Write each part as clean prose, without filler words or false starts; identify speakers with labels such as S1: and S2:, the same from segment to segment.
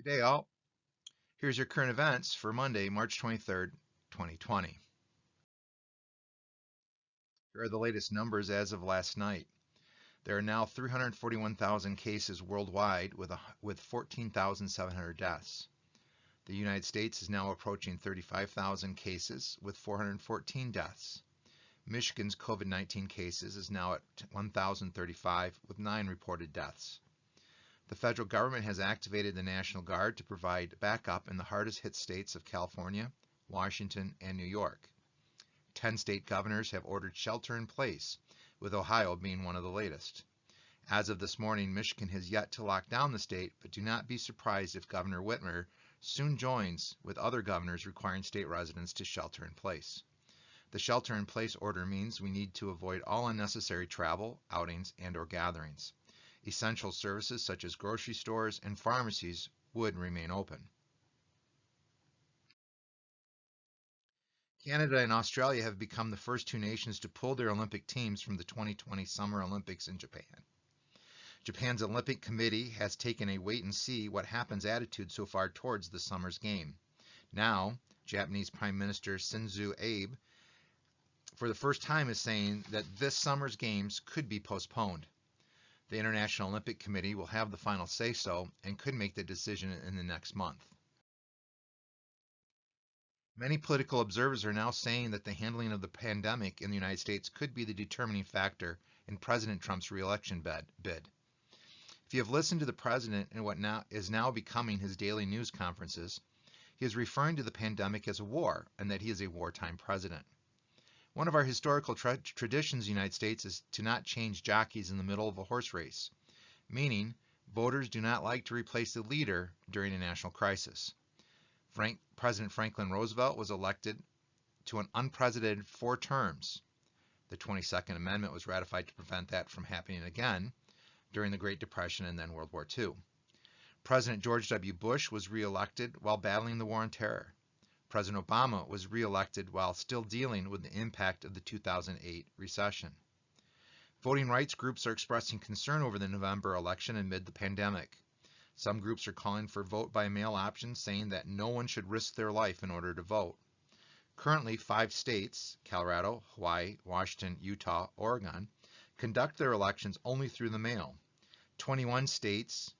S1: Good day, all. Here's your current events for Monday, March 23rd, 2020. Here are the latest numbers as of last night. There are now 341,000 cases worldwide with 14,700 deaths. The United States is now approaching 35,000 cases with 414 deaths. Michigan's COVID-19 cases is now at 1,035 with 9 reported deaths. The federal government has activated the National Guard to provide backup in the hardest hit states of California, Washington, and New York. 10 state governors have ordered shelter in place, with Ohio being one of the latest. As of this morning, Michigan has yet to lock down the state, but do not be surprised if Governor Whitmer soon joins with other governors requiring state residents to shelter in place. The shelter in place order means we need to avoid all unnecessary travel, outings, and/or gatherings. Essential services such as grocery stores and pharmacies would remain open. Canada and Australia have become the first two nations to pull their Olympic teams from the 2020 Summer Olympics in Japan. Japan's Olympic Committee has taken a wait-and-see what happens attitude so far towards the summer's game. Now, Japanese Prime Minister Shinzo Abe, for the first time, is saying that this summer's games could be postponed. The International Olympic Committee will have the final say-so and could make the decision in the next month. Many political observers are now saying that the handling of the pandemic in the United States could be the determining factor in President Trump's re-election bid. If you have listened to the president in what now is becoming his daily news conferences, he is referring to the pandemic as a war and that he is a wartime president. One of our historical traditions in the United States is to not change jockeys in the middle of a horse race, meaning voters do not like to replace the leader during a national crisis. President Franklin Roosevelt was elected to an unprecedented 4 terms. The 22nd Amendment was ratified to prevent that from happening again during the Great Depression and then World War II. President George W. Bush was re-elected while battling the War on Terror. President Obama was re-elected while still dealing with the impact of the 2008 recession. Voting rights groups are expressing concern over the November election amid the pandemic. Some groups are calling for vote-by-mail options, saying that no one should risk their life in order to vote. Currently, 5 states, Colorado, Hawaii, Washington, Utah, Oregon, conduct their elections only through the mail. 28 states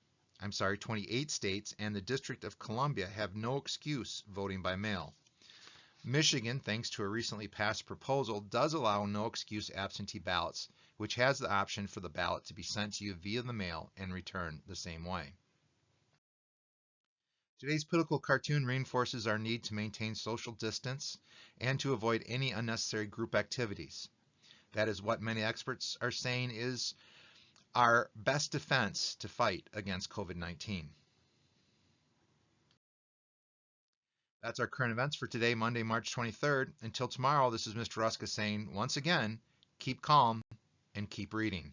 S1: and the District of Columbia have no excuse voting by mail. Michigan, thanks to a recently passed proposal, does allow no excuse absentee ballots, which has the option for the ballot to be sent to you via the mail and returned the same way. Today's political cartoon reinforces our need to maintain social distance and to avoid any unnecessary group activities. That is what many experts are saying is our best defense to fight against COVID-19. That's our current events for today, Monday, March 23rd. Until tomorrow, this is Mr. Ruska saying, once again, keep calm and keep reading.